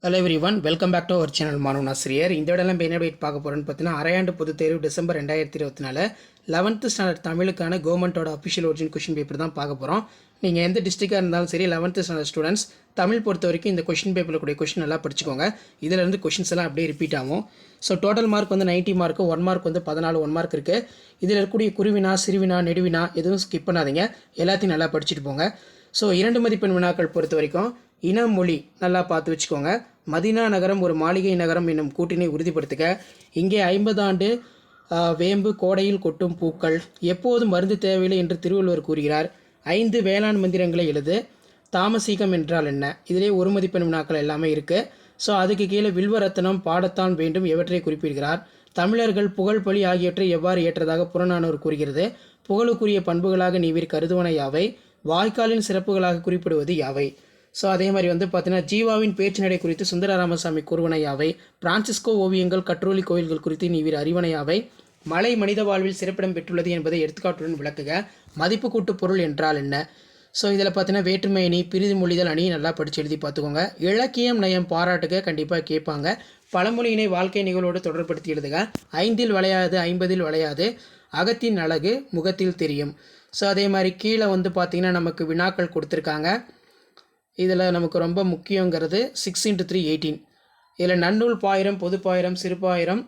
Hello everyone, welcome back to our channel மாணவன் ஆசிரியர். இந்த இடம்லாம் இப்போ என்ன டேட் பார்க்க போகிறோன்னு பார்த்தீங்கன்னா, அரையாண்டு பொதுத் தேர்வு டிசம்பர் 2024 11th ஸ்டாண்டர்ட் தமிழுக்கான கவர்மெண்ட்டோட அஃபிஷியல் ஒரிஜினல் கொஷின் பேப்பர் தான் பார்க்க போகிறோம். நீங்கள் எந்த டிஸ்ட்ரிக்டாக இருந்தாலும் சரி, 11th ஸ்டாண்டர்ட் ஸ்டூடெண்ட்ஸ் தமிழ் பொறுத்த வரைக்கும் இந்த கொஷின் பேப்பரில் கூடிய கொஷின் நல்லா படிச்சுக்கோங்க. இதிலேருந்து கொஷின்ஸ் எல்லாம் அப்படியே ரிப்பீட் ஆகும். ஸோ டோட்டல் மார்க் வந்து 90 மார்க்கு, 1 மார்க் வந்து 14 1 மார்க் இருக்குது. இதில் இருக்கக்கூடிய குருவினா, சிறுவினா, நெடுவினா எதுவும் ஸ்கிப் பண்ணாதீங்க. எல்லாத்தையும் நல்லா படிச்சுட்டு போங்க. ஸோ 2 மதிப்பெண் வினாக்கள் பொறுத்த வரைக்கும் இன மொழி நல்லா பார்த்து வச்சுக்கோங்க. மதினா நகரம் ஒரு மாளிகை நகரம் என்னும் கூட்டினை உறுதிப்படுத்துக. இங்கே 50 ஆண்டு வேம்பு கோடையில் கொட்டும் பூக்கள். எப்போது மருந்து தேவையில்லை என்று திருவள்ளுவர் கூறுகிறார். 5 வேளாண் மந்திரங்களை எழுது. தாமசீகம் என்றால் என்ன? இதிலே 1 மதிப்பெண் வினாக்கள் எல்லாமே இருக்குது. ஸோ அதுக்கு கீழே வில்வரத்தனம் பாடத்தான் வேண்டும் எவற்றை குறிப்பிடுகிறார். தமிழர்கள் புகழ்பழி ஆகியவற்றை எவ்வாறு ஏற்றதாக புறநானூறு கூறுகிறது. புகழுக்குரிய பண்புகளாக நீவிர் கருதுவன யாவை? வாய்க்காலின் சிறப்புகளாக குறிப்பிடுவது யாவை? ஸோ அதே மாதிரி வந்து பார்த்தீங்கன்னா, ஜீவாவின் பேச்சு நடை குறித்து சுந்தர ராமசாமி கூறுவன யாவை? பிரான்சிஸ்கோ ஓவியங்கள் கற்றோலி கோயில்கள் குறித்து நீவிர் அறிவன யாவை? மலை மனித வாழ்வில் சிறப்பிடம் பெற்றுள்ளது என்பதை எடுத்துக்காட்டுடன் விளக்குக. மதிப்பு கூட்டு பொருள் என்றால் என்ன? ஸோ இதில் பார்த்தீங்கன்னா, வேற்றுமை அணி, பிரிது மொழிதல் அணி நல்லா படித்து எழுதி பார்த்துக்கோங்க. இலக்கியம் நயம் பாராட்டுக கண்டிப்பாக கேட்பாங்க. பழமொழியினை வாழ்க்கை நிகழ்வோடு தொடர்படுத்தி எழுதுக. 5 வளையாது 50 வளையாது. அகத்தின் அழகு முகத்தில் தெரியும். ஸோ அதே மாதிரி கீழே வந்து பார்த்திங்கன்னா நமக்கு வினாக்கள் கொடுத்துருக்காங்க. இதில் நமக்கு ரொம்ப முக்கியங்கிறது 6 × 3 18. இதில் நன்னூல் பாயிரம், பொதுப்பாயிரம், சிறுபாயிரம்,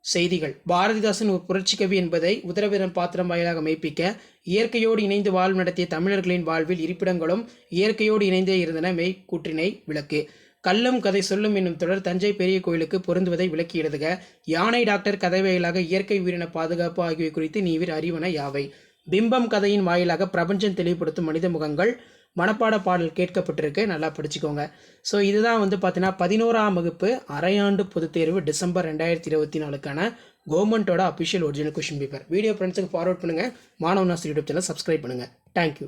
செய்திகள். பாரதிதாசன் ஒரு புரட்சிக்கவி என்பதை உதரவிரன் பாத்திரம் வாயிலாக மெய்ப்பிக்க. இயற்கையோடு இணைந்து வாழ்வு நடத்திய தமிழர்களின் வாழ்வில் இருப்பிடங்களும் இயற்கையோடு இணைந்தே இருந்தன. மெய்க்கூற்றினை விளக்கு. கல்லும் கதை சொல்லும் என்னும் தொடர் தஞ்சை பெரிய கோயிலுக்கு பொருந்துவதை விளக்கி எழுதுக. யானை டாக்டர் கதை வாயிலாக இயற்கை உயிரின பாதுகாப்பு ஆகியவை குறித்து நீவிர் அறிவன யாவை? பிம்பம் கதையின் வாயிலாக பிரபஞ்சம் தெளிவுபடுத்தும் மனித முகங்கள். மனப்பாட பாடல் கேட்கப்பட்டிருக்கு, நல்லா படிச்சுக்கோங்க. ஸோ இதுதான் வந்து பார்த்தீங்கன்னா 11ஆம் வகுப்பு அரையாண்டு பொதுத் தேர்வு டிசம்பர் 2024க்கான கவர்மெண்ட்டோட official original question paper. Video ஃப்ரெண்ட்ஸுக்கு ஃபார்வர்ட் பண்ணுங்கள். மாணவன் ஆசிரியர் யூடியூப் சேனல் சப்ஸ்கிரைப் பண்ணுங்கள். தேங்க்யூ.